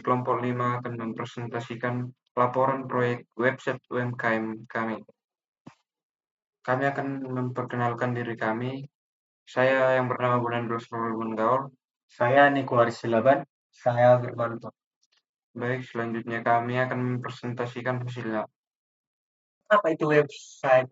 kelompok 5 akan mempresentasikan laporan proyek website UMKM kami. Kami akan memperkenalkan diri kami. Saya yang bernama Bondan Rosrul Gaul. Saya Niko Arisilaban. Saya Firmanto. Baik, selanjutnya kami akan mempresentasikan hasilnya. Apa itu website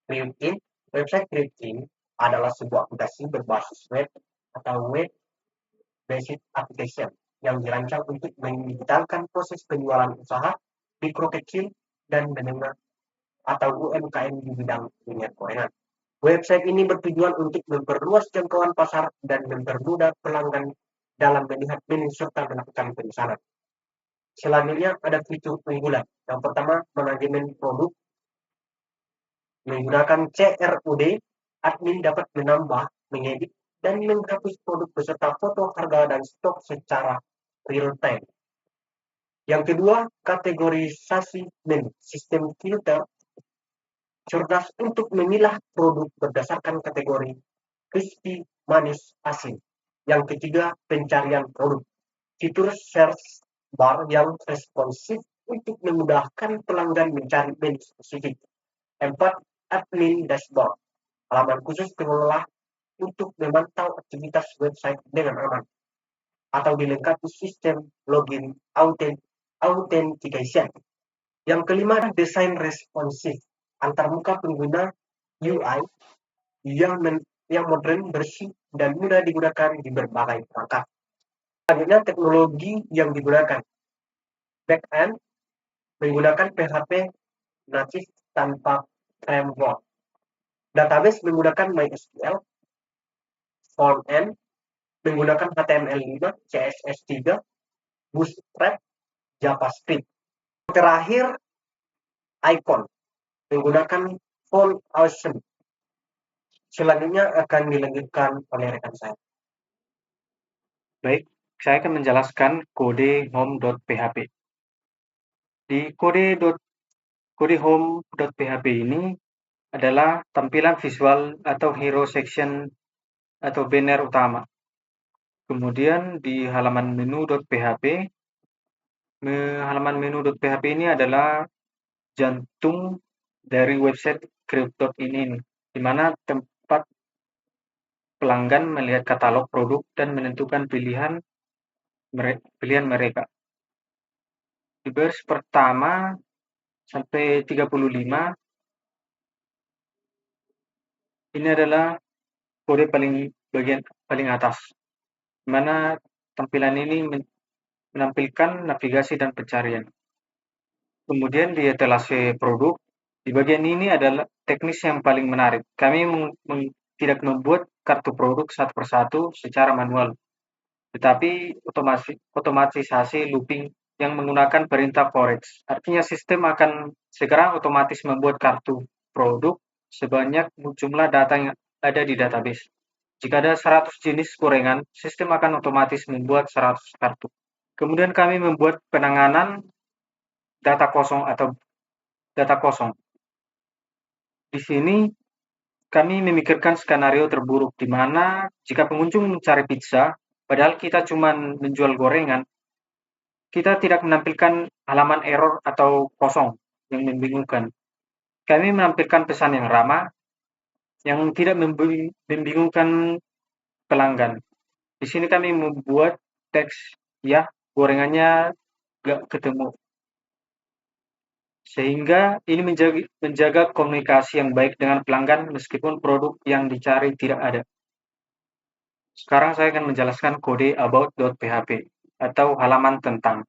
Cryptin? Website Cryptin adalah sebuah aplikasi berbasis web atau web-based application yang dirancang untuk mendigitalkan proses penjualan usaha mikro kecil dan menengah atau UMKM di bidang minyak gorengan. Website ini bertujuan untuk memperluas jangkauan pasar dan mempermudah pelanggan dalam melihat menu serta melakukan pemesanan. Selanjutnya ada fitur unggulan. Yang pertama, manajemen produk. Menggunakan CRUD, admin dapat menambah, mengedit, dan menghapus produk beserta foto, harga, dan stok secara real time. Yang kedua, kategorisasi menu. Sistem filter cerdas untuk memilah produk berdasarkan kategori crispy, manis, asin. Yang ketiga, pencarian produk. Fitur search bar yang responsif untuk memudahkan pelanggan mencari menu spesifik. 4. Admin dashboard. Halaman khusus pengelola untuk memantau aktivitas website dengan aman. Atau dilengkapi sistem login authentication. Yang kelima, desain responsif. Antarmuka pengguna UI yang modern, bersih, dan mudah digunakan di berbagai perangkat. Selanjutnya, teknologi yang digunakan. Backend menggunakan PHP native tanpa framework. Database menggunakan MySQL. Frontend menggunakan HTML5, CSS3, Bootstrap, JavaScript. Terakhir, icon menggunakan Font Awesome. Selanjutnya akan dilanjutkan oleh rekan saya. Baik, saya akan menjelaskan kode home.php. Di kode home.php ini adalah tampilan visual atau hero section atau banner utama. Kemudian di halaman menu.php ini adalah jantung dari website crypto.ini, di mana tempat pelanggan melihat katalog produk dan menentukan pilihan mereka. Di baris pertama sampai 35 ini adalah kode bagian paling atas, di mana tampilan ini menampilkan navigasi dan pencarian. Kemudian di etalase produk, di bagian ini adalah teknis yang paling menarik. Kami tidak membuat kartu produk satu persatu secara manual, tetapi otomatisasi looping yang menggunakan perintah forex. Artinya sistem akan segera otomatis membuat kartu produk sebanyak jumlah data yang ada di database. Jika ada 100 jenis gorengan, sistem akan otomatis membuat 100 kartu. Kemudian kami membuat penanganan data kosong. Di sini kami memikirkan skenario terburuk, di mana jika pengunjung mencari pizza, padahal kita cuma menjual gorengan, kita tidak menampilkan halaman error atau kosong yang membingungkan. Kami menampilkan pesan yang ramah, yang tidak membingungkan pelanggan. Di sini kami membuat teks, ya, gorengannya gak ketemu. Sehingga ini menjaga komunikasi yang baik dengan pelanggan meskipun produk yang dicari tidak ada. Sekarang saya akan menjelaskan kode about.php atau halaman tentang.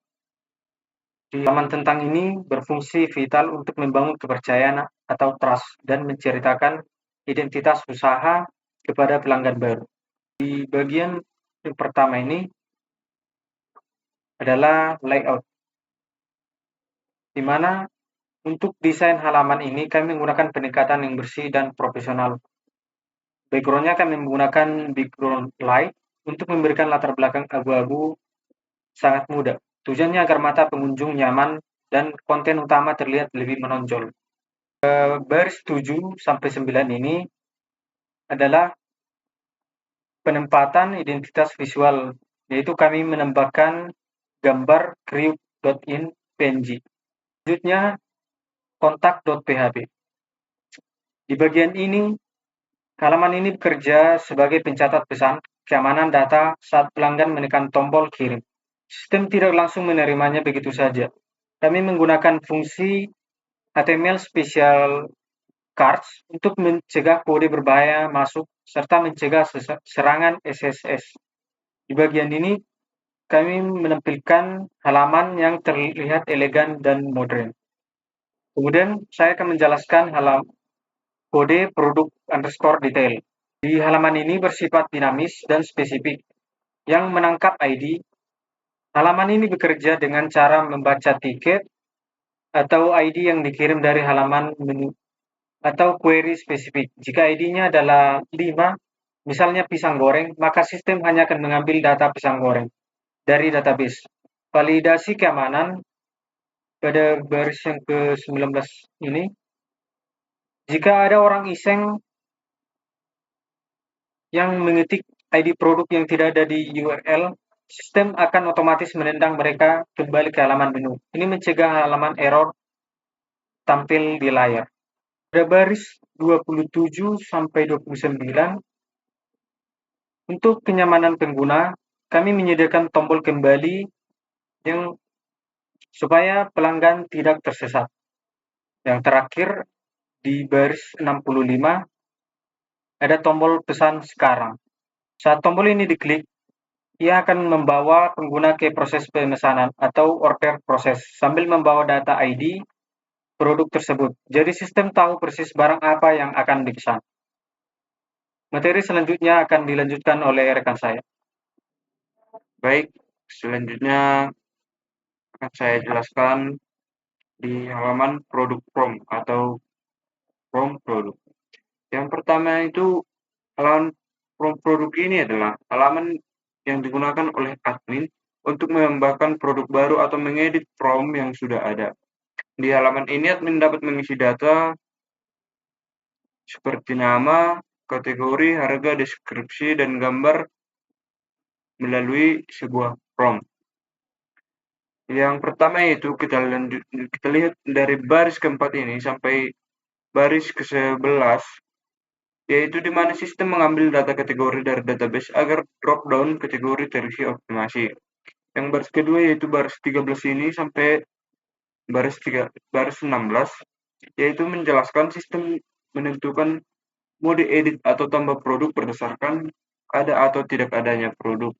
Di halaman tentang ini berfungsi vital untuk membangun kepercayaan atau trust dan menceritakan identitas usaha kepada pelanggan baru. Di bagian yang pertama ini adalah layout, di mana untuk desain halaman ini kami menggunakan pendekatan yang bersih dan profesional. Background-nya kami menggunakan background light untuk memberikan latar belakang abu-abu sangat mudah. Tujuannya agar mata pengunjung nyaman dan konten utama terlihat lebih menonjol. Baris 7 sampai 9 ini adalah penempatan identitas visual, yaitu kami menambahkan gambar crew.in png. Selanjutnya kontak.php. Di bagian ini, halaman ini bekerja sebagai pencatat pesan keamanan data saat pelanggan menekan tombol kirim. Sistem tidak langsung menerimanya begitu saja. Kami menggunakan fungsi HTML special cards untuk mencegah kode berbahaya masuk serta mencegah serangan SSS. Di bagian ini, kami menampilkan halaman yang terlihat elegan dan modern. Kemudian, saya akan menjelaskan kode produk_detail. Di halaman ini bersifat dinamis dan spesifik, yang menangkap ID. Halaman ini bekerja dengan cara membaca tiket atau ID yang dikirim dari halaman menu atau query spesifik. Jika ID-nya adalah 5, misalnya pisang goreng, maka sistem hanya akan mengambil data pisang goreng dari database. Validasi keamanan pada baris yang ke-19 ini, jika ada orang iseng yang mengetik ID produk yang tidak ada di URL, sistem akan otomatis menendang mereka kembali ke halaman menu. Ini mencegah halaman error tampil di layar. Pada baris 27 sampai 29, untuk kenyamanan pengguna, kami menyediakan tombol kembali yang supaya pelanggan tidak tersesat. Yang terakhir, di baris 65, ada tombol pesan sekarang. Saat tombol ini diklik, ia akan membawa pengguna ke proses pemesanan atau order proses sambil membawa data ID produk tersebut. Jadi sistem tahu persis barang apa yang akan dipesan. Materi selanjutnya akan dilanjutkan oleh rekan saya. Baik, selanjutnya akan saya jelaskan di halaman produk from atau from produk. Yang pertama itu halaman from produk ini adalah halaman yang digunakan oleh admin untuk menambahkan produk baru atau mengedit from yang sudah ada. Di halaman ini admin dapat mengisi data seperti nama, kategori, harga, deskripsi, dan gambar melalui sebuah prompt. Yang pertama yaitu kita lihat dari baris keempat ini sampai baris ke-11, yaitu di mana sistem mengambil data kategori dari database agar drop down kategori terisi optimasi. Yang baris kedua yaitu baris 13 ini sampai baris 16, yaitu menjelaskan sistem menentukan mode edit atau tambah produk berdasarkan ada atau tidak adanya produk.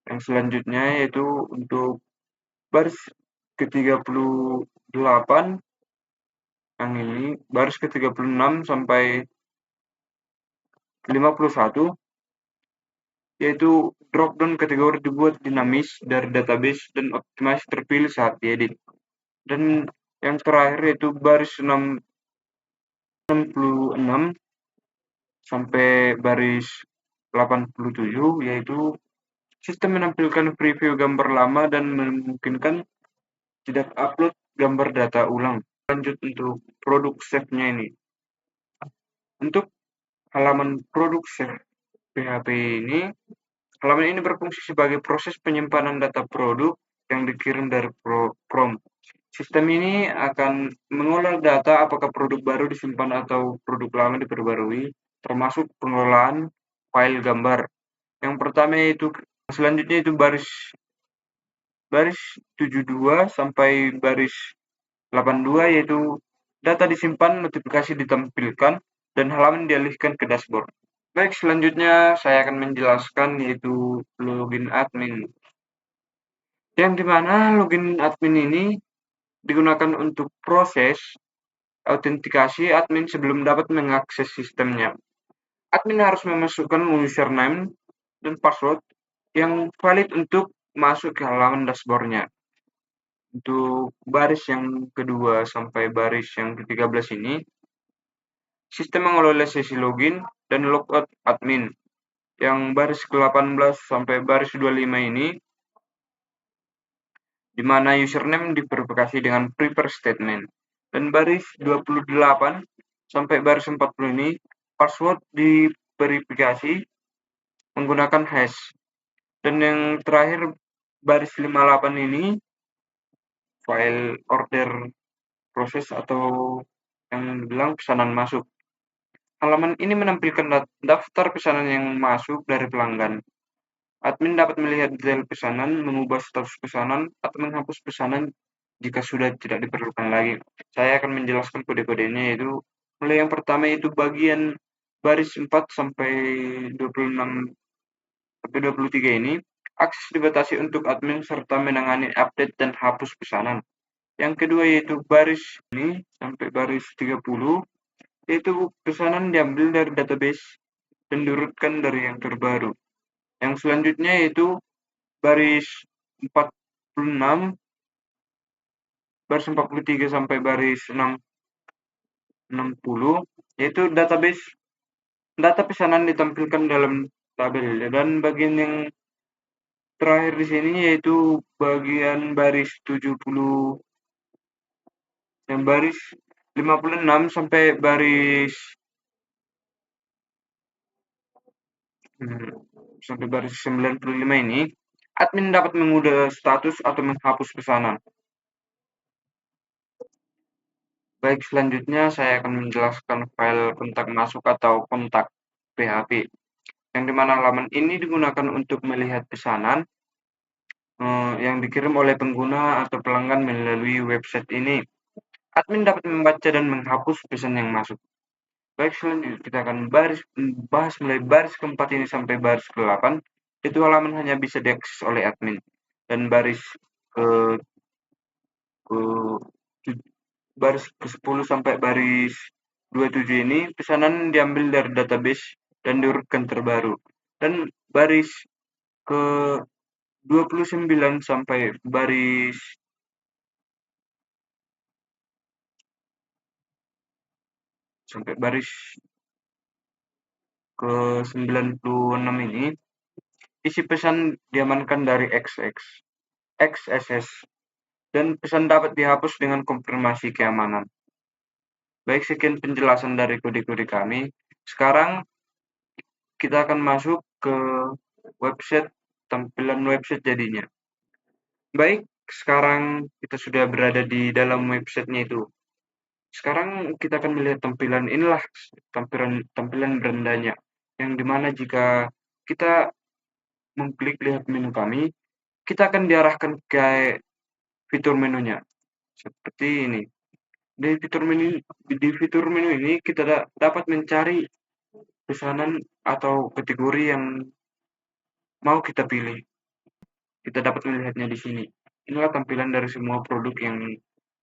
Yang selanjutnya yaitu untuk baris ke-38, yang ini baris ke-36 sampai 51, yaitu drop-down kategori dibuat dinamis dari database dan optimasi terpilih saat diedit. Dan yang terakhir yaitu baris 66 sampai baris 87, yaitu sistem menampilkan preview gambar lama dan memungkinkan tidak upload gambar data ulang. Lanjut untuk produk save-nya ini. Untuk halaman produk save PHP ini, halaman ini berfungsi sebagai proses penyimpanan data produk yang dikirim dari prompt. Sistem ini akan mengolah data apakah produk baru disimpan atau produk lama diperbarui, termasuk pengelolaan file gambar. Yang pertama yaitu selanjutnya itu baris 72 sampai baris 82, yaitu data disimpan, notifikasi ditampilkan, dan halaman dialihkan ke dashboard. Baik, selanjutnya saya akan menjelaskan yaitu login admin. Yang dimana login admin ini digunakan untuk proses autentikasi admin sebelum dapat mengakses sistemnya. Admin harus memasukkan username dan password yang valid untuk masuk ke halaman dashboard-nya. Untuk baris yang kedua sampai baris yang ke-13 ini, sistem mengelola sesi login dan logout admin. Yang baris ke-18 sampai baris 25 ini, di mana username diverifikasi dengan prepare statement. Dan baris 28 sampai baris 40 ini, password diverifikasi menggunakan hash. Dan yang terakhir baris 58 ini file order proses atau yang bilang pesanan masuk. Halaman ini menampilkan daftar pesanan yang masuk dari pelanggan. Admin dapat melihat detail pesanan, mengubah status pesanan, atau menghapus pesanan jika sudah tidak diperlukan lagi. Saya akan menjelaskan kode-kodenya, yaitu mulai yang pertama itu bagian baris 4 sampai 26 sampai 23 ini. Akses dibatasi untuk admin serta menangani update dan hapus pesanan. Yang kedua yaitu baris ini sampai baris 30, yaitu pesanan diambil dari database dan diurutkan dari yang terbaru. Yang selanjutnya yaitu baris 46, baris 43 sampai baris 60, yaitu database data pesanan ditampilkan dalam tabel. Dan bagian yang terakhir di sini yaitu bagian baris 70, yang baris 56 sampai baris sampai baris 95 ini, admin dapat mengubah status atau menghapus pesanan. Baik, selanjutnya saya akan menjelaskan file kontak masuk atau kontak PHP, yang dimana halaman ini digunakan untuk melihat pesanan yang dikirim oleh pengguna atau pelanggan melalui website ini. Admin dapat membaca dan menghapus pesan yang masuk. Baik, selanjutnya kita akan bahas mulai baris keempat ini sampai baris ke-8. Itu halaman hanya bisa diakses oleh admin. Dan baris ke baris ke-10 sampai baris 27 ini pesanan diambil dari database dan diurutkan terbaru. Dan baris ke-29 sampai baris ke-96 ini, isi pesan diamankan dari XSS, dan pesan dapat dihapus dengan konfirmasi keamanan. Baik, sekian penjelasan dari kode-kode kami. Sekarang kita akan masuk ke website, tampilan website jadinya. Baik, sekarang kita sudah berada di dalam websitenya itu. Sekarang kita akan melihat tampilan inilah, tampilan berandanya, yang dimana jika kita mengklik lihat menu kami, kita akan diarahkan ke fitur menunya seperti ini. Di fitur menu ini kita dapat mencari pesanan atau kategori yang mau kita pilih. Kita dapat melihatnya di sini. Inilah tampilan dari semua produk yang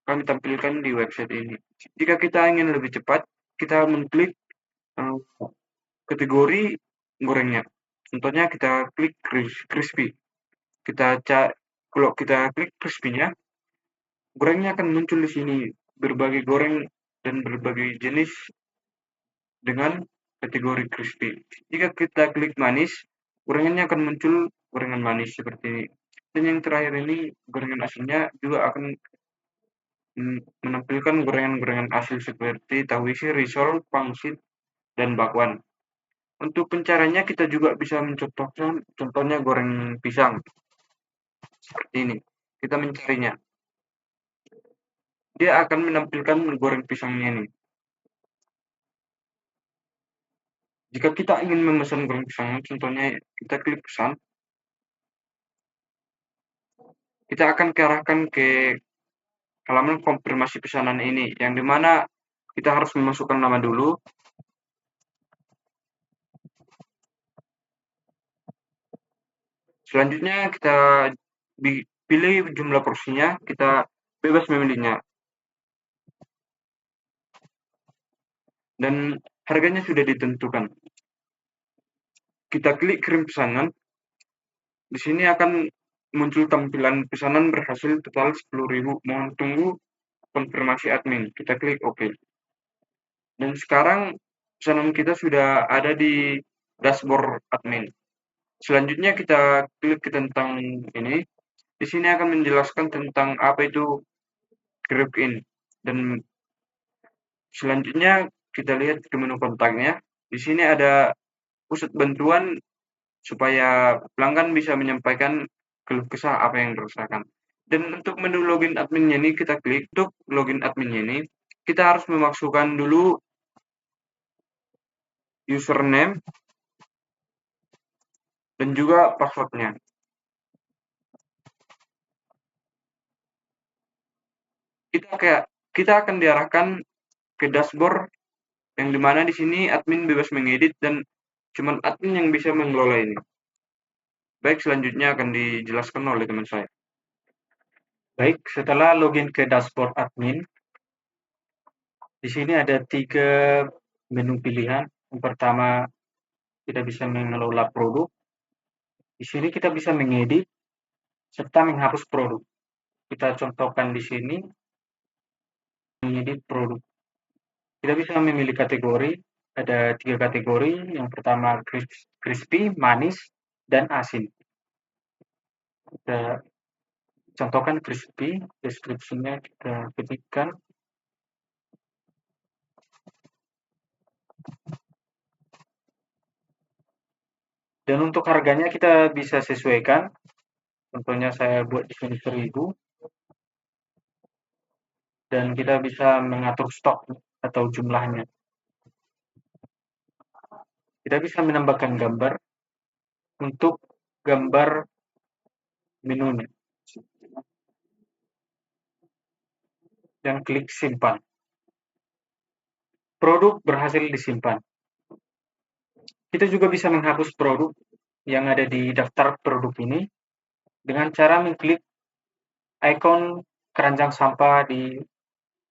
kami tampilkan di website ini. Jika kita ingin lebih cepat, kita mengklik kategori gorengnya. Contohnya kita klik crispy. Kalau kita klik crispy-nya, gorengnya akan muncul di sini berbagai goreng dan berbagai jenis dengan kategori crispy. Jika kita klik manis, gorengannya akan muncul gorengan manis seperti ini. Dan yang terakhir ini gorengan asinnya juga akan menampilkan gorengan-gorengan asli seperti tahu isi, risol, pangsit, dan bakwan. Untuk pencariannya kita juga bisa mencontohkan, contohnya goreng pisang seperti ini. Kita mencarinya, dia akan menampilkan goreng pisangnya ini. Jika kita ingin memesan goreng pisang, contohnya kita klik pesan, kita akan diarahkan ke halaman konfirmasi pesanan ini, yang dimana kita harus memasukkan nama dulu. Selanjutnya kita pilih jumlah porsinya, kita bebas memilihnya. Dan harganya sudah ditentukan. Kita klik kirim pesanan. Di sini akan muncul tampilan pesanan berhasil total 10.000. Mohon tunggu konfirmasi admin. Kita klik OK. Dan sekarang pesanan kita sudah ada di dashboard admin. Selanjutnya kita klik tentang ini. Di sini akan menjelaskan tentang apa itu GrabIn. Dan selanjutnya kita lihat ke menu kontaknya. Di sini ada pusat bantuan supaya pelanggan bisa menyampaikan keluh kesah apa yang dirasakan. Dan untuk menu login adminnya ini kita klik. Untuk login adminnya ini kita harus memasukkan dulu username dan juga passwordnya. Kita akan diarahkan ke dashboard yang dimana di sini admin bebas mengedit dan cuman admin yang bisa mengelola ini. Baik, selanjutnya akan dijelaskan oleh teman saya. Baik, setelah login ke dashboard admin, di sini ada 3 menu pilihan. Yang pertama, kita bisa mengelola produk. Di sini kita bisa mengedit serta menghapus produk. Kita contohkan di sini, mengedit produk. Kita bisa memilih kategori, ada 3 kategori. Yang pertama crispy, manis, dan asin. Kita contohkan crispy, deskripsinya kita ketikkan. Dan untuk harganya kita bisa sesuaikan. Contohnya saya buat di sini 1.000. Dan kita bisa mengatur stok atau jumlahnya. Kita bisa menambahkan gambar untuk gambar menunya. Dan klik simpan. Produk berhasil disimpan. Kita juga bisa menghapus produk yang ada di daftar produk ini dengan cara mengklik ikon keranjang sampah di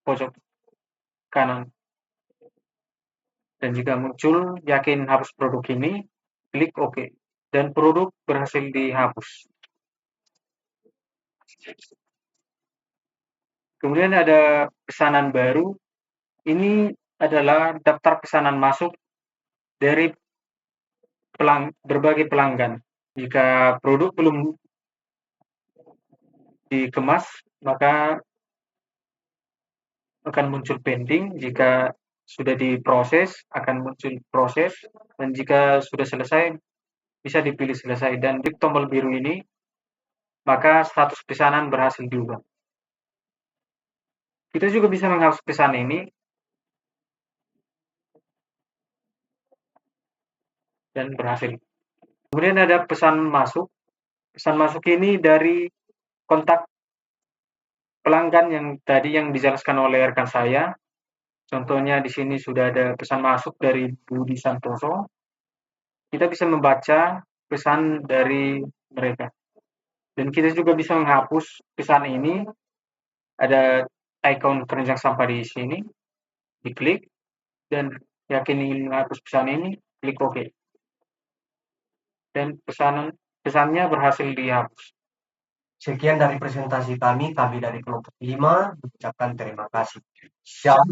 pojok kanan. Dan jika muncul yakin hapus produk ini, klik OK. Dan produk berhasil dihapus. Kemudian ada pesanan baru. Ini adalah daftar pesanan masuk dari berbagai pelanggan. Jika produk belum dikemas, maka akan muncul pending. Jika sudah diproses, akan muncul proses. Dan jika sudah selesai, bisa dipilih selesai. Dan klik tombol biru ini, maka status pesanan berhasil diubah. Kita juga bisa menghapus pesan ini dan berhasil. Kemudian ada pesan masuk. Pesan masuk ini dari kontak pelanggan yang tadi yang dijelaskan oleh rekan saya. Contohnya di sini sudah ada pesan masuk dari Budi Santoso. Kita bisa membaca pesan dari mereka. Dan kita juga bisa menghapus pesan ini. Ada ikon keranjang sampah di sini. Diklik. Dan yakin ingin menghapus pesan ini, klik OK. Dan pesannya berhasil dihapus. Sekian dari presentasi kami dari kelompok 5 mengucapkan terima kasih. Shalom.